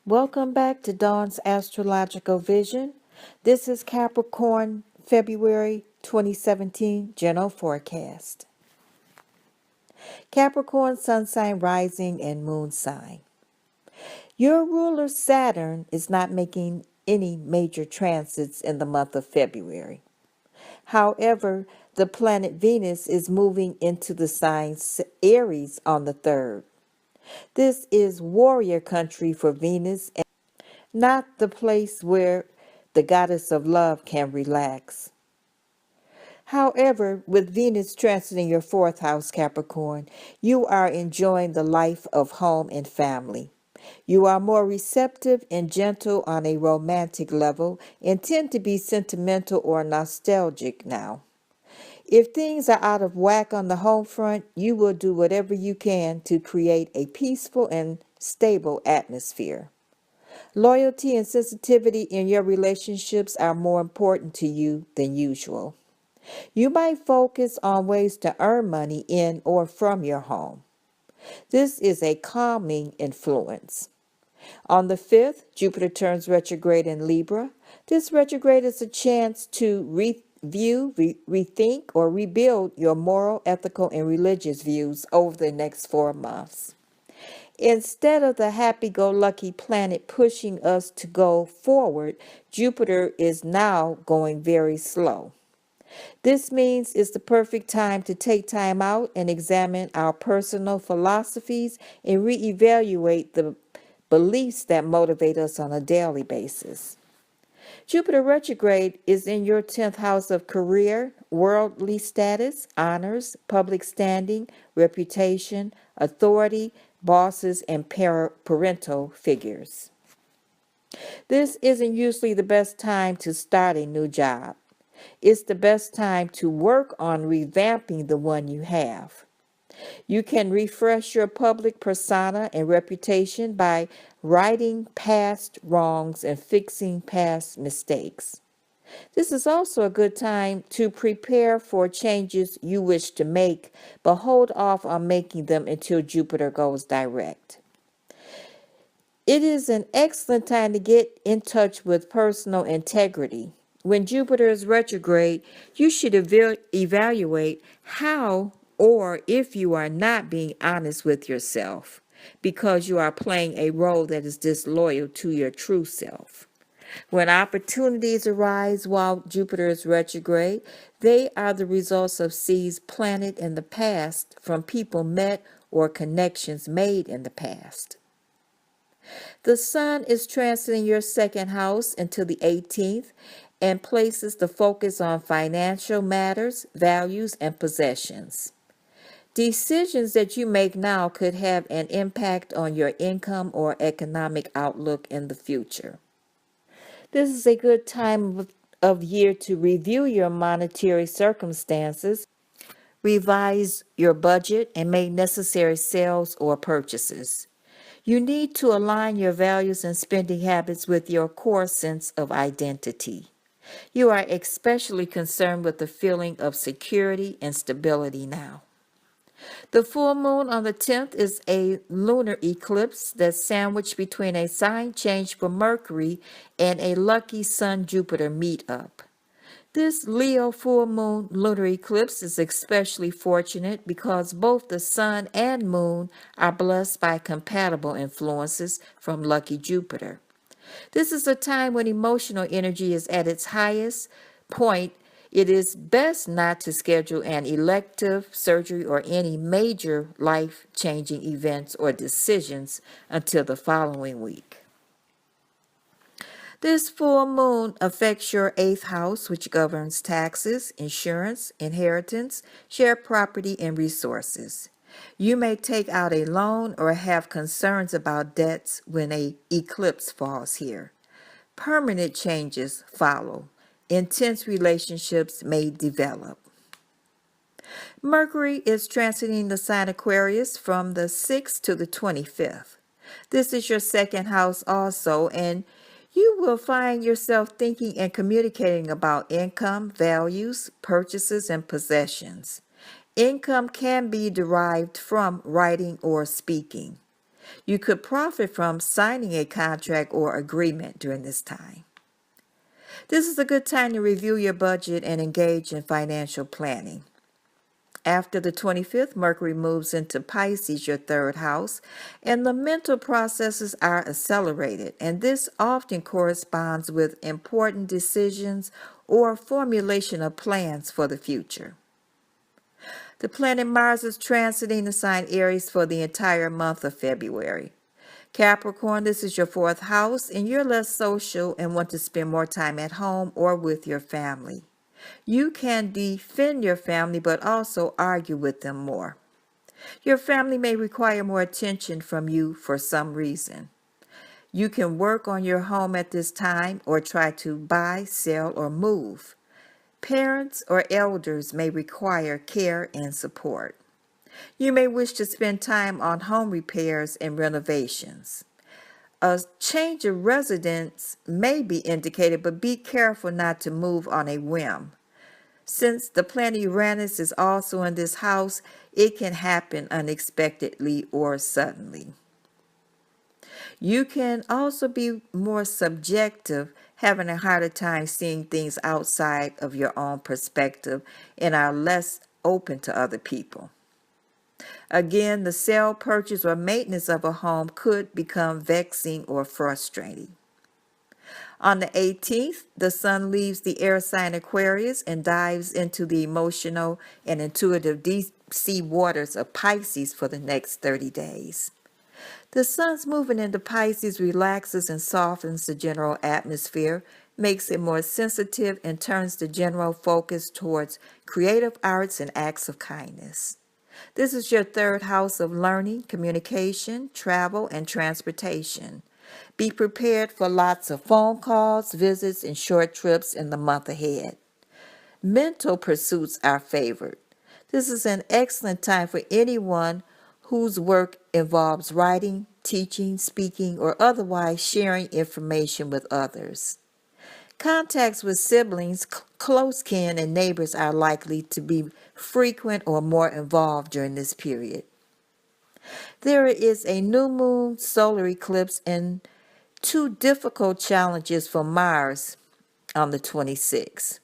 Welcome back to Dawn's Astrological Vision. This is Capricorn February 2017 General Forecast. Capricorn Sun Sign Rising and Moon Sign. Your ruler Saturn is not making any major transits in the month of February. However, the planet Venus is moving into the sign Aries on the 3rd. This is warrior country for Venus, not the place where the goddess of love can relax. However, with Venus transiting your 4th house, Capricorn, you are enjoying the life of home and family. You are more receptive and gentle on a romantic level and tend to be sentimental or nostalgic now. If things are out of whack on the home front, you will do whatever you can to create a peaceful and stable atmosphere. Loyalty and sensitivity in your relationships are more important to you than usual. You might focus on ways to earn money in or from your home. This is a calming influence. On the 5th, Jupiter turns retrograde in Libra. This retrograde is a chance to review, rethink, or rebuild your moral, ethical, and religious views over the next 4 months. Instead of the happy-go-lucky planet pushing us to go forward, Jupiter is now going very slow. This means it's the perfect time to take time out and examine our personal philosophies and reevaluate the beliefs that motivate us on a daily basis. Jupiter retrograde is in your 10th house of career, worldly status, honors, public standing, reputation, authority, bosses, and parental figures. This isn't usually the best time to start a new job. It's the best time to work on revamping the one you have. You can refresh your public persona and reputation by righting past wrongs and fixing past mistakes. This is also a good time to prepare for changes you wish to make, but hold off on making them until Jupiter goes direct. It is an excellent time to get in touch with personal integrity. When Jupiter is retrograde, you should evaluate how or if you are not being honest with yourself because you are playing a role that is disloyal to your true self. When opportunities arise while Jupiter is retrograde, they are the results of seeds planted in the past from people met or connections made in the past. The Sun is transiting your 2nd house until the 18th and places the focus on financial matters, values, and possessions. Decisions that you make now could have an impact on your income or economic outlook in the future. This is a good time of year to review your monetary circumstances, revise your budget, and make necessary sales or purchases. You need to align your values and spending habits with your core sense of identity. You are especially concerned with the feeling of security and stability now. The full moon on the 10th is a lunar eclipse that's sandwiched between a sign change for Mercury and a lucky Sun-Jupiter meetup. This Leo full moon lunar eclipse is especially fortunate because both the Sun and Moon are blessed by compatible influences from lucky Jupiter. This is a time when emotional energy is at its highest point. It is best not to schedule an elective surgery or any major life-changing events or decisions until the following week. This full moon affects your 8th house, which governs taxes, insurance, inheritance, shared property, and resources. You may take out a loan or have concerns about debts when an eclipse falls here. Permanent changes follow. Intense relationships may develop. Mercury is transiting the sign Aquarius from the 6th to the 25th. This is your 2nd house also, and you will find yourself thinking and communicating about income, values, purchases, and possessions. Income can be derived from writing or speaking. You could profit from signing a contract or agreement during this time. This is a good time to review your budget and engage in financial planning. After the 25th, Mercury moves into Pisces, your third house, and the mental processes are accelerated, and this often corresponds with important decisions or formulation of plans for the future. The planet Mars is transiting the sign Aries for the entire month of February. Capricorn, this is your fourth house, and you're less social and want to spend more time at home or with your family. You can defend your family, but also argue with them more. Your family may require more attention from you for some reason. You can work on your home at this time or try to buy, sell, or move. Parents or elders may require care and support. You may wish to spend time on home repairs and renovations. A change of residence may be indicated, but be careful not to move on a whim. Since the planet Uranus is also in this house, it can happen unexpectedly or suddenly. You can also be more subjective, having a harder time seeing things outside of your own perspective and are less open to other people. Again, the sale, purchase, or maintenance of a home could become vexing or frustrating. On the 18th, the sun leaves the air sign Aquarius and dives into the emotional and intuitive deep sea waters of Pisces for the next 30 days. The sun's moving into Pisces relaxes and softens the general atmosphere, makes it more sensitive, and turns the general focus towards creative arts and acts of kindness. This is your third house of learning, communication, travel, and transportation. Be prepared for lots of phone calls, visits, and short trips in the month ahead. Mental pursuits are favored. This is an excellent time for anyone whose work involves writing, teaching, speaking, or otherwise sharing information with others. Contacts with siblings, close kin, and neighbors are likely to be frequent or more involved during this period. There is a new moon solar eclipse and two difficult challenges for Mars on the 26th.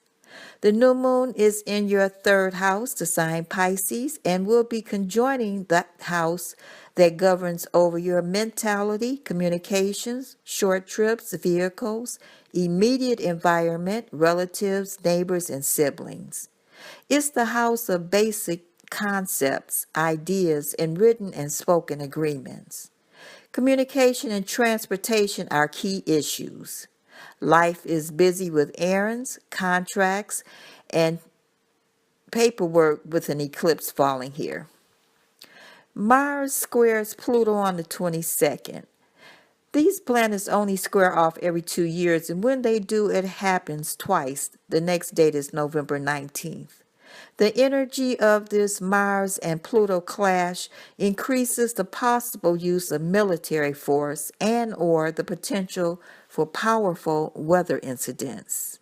The new moon is in your third house, the sign Pisces, and will be conjoining that house that governs over your mentality, communications, short trips, vehicles, immediate environment, relatives, neighbors, and siblings. It's the house of basic concepts, ideas, and written and spoken agreements. Communication and transportation are key issues. Life is busy with errands, contracts, and paperwork with an eclipse falling here. Mars squares Pluto on the 22nd. These planets only square off every 2 years, and when they do, it happens twice. The next date is November 19th. The energy of this Mars and Pluto clash increases the possible use of military force and or the potential for powerful weather incidents.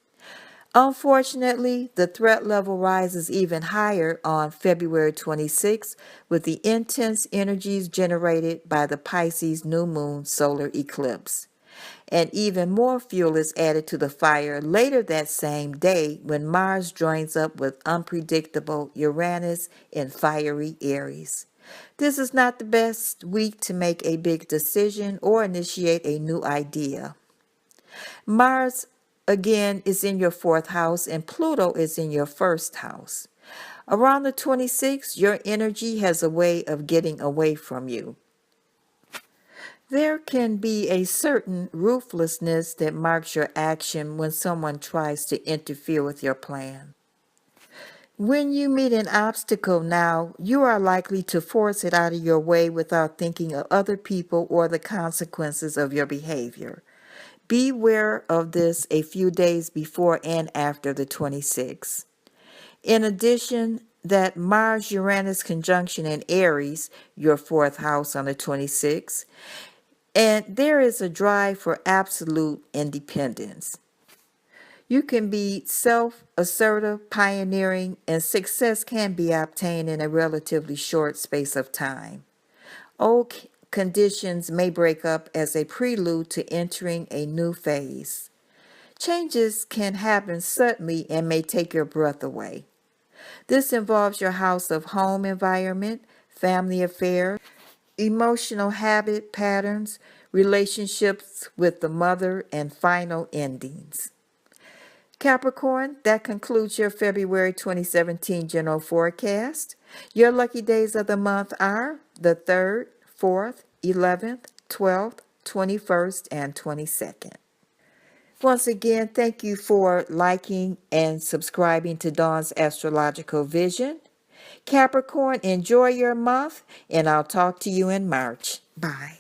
Unfortunately, the threat level rises even higher on February 26 with the intense energies generated by the Pisces new moon solar eclipse. And even more fuel is added to the fire later that same day when Mars joins up with unpredictable Uranus in fiery Aries. This is not the best week to make a big decision or initiate a new idea. Mars, again, is in your fourth house, and Pluto is in your first house. Around the 26th, your energy has a way of getting away from you. There can be a certain ruthlessness that marks your action when someone tries to interfere with your plan. When you meet an obstacle now, you are likely to force it out of your way without thinking of other people or the consequences of your behavior. Beware of this a few days before and after the 26th. In addition, that Mars-Uranus conjunction in Aries, your fourth house on the 26th, and there is a drive for absolute independence. You can be self-assertive, pioneering, and success can be obtained in a relatively short space of time. conditions may break up as a prelude to entering a new phase. Changes can happen suddenly and may take your breath away. This involves your house of home environment, family affairs, emotional habit patterns, relationships with the mother, and final endings. Capricorn, that concludes your February 2017 general forecast. Your lucky days of the month are the 3rd, 4th, 11th, 12th, 21st, and 22nd. Once again, thank you for liking and subscribing to Dawn's Astrological Vision. Capricorn, enjoy your month, and I'll talk to you in March. Bye.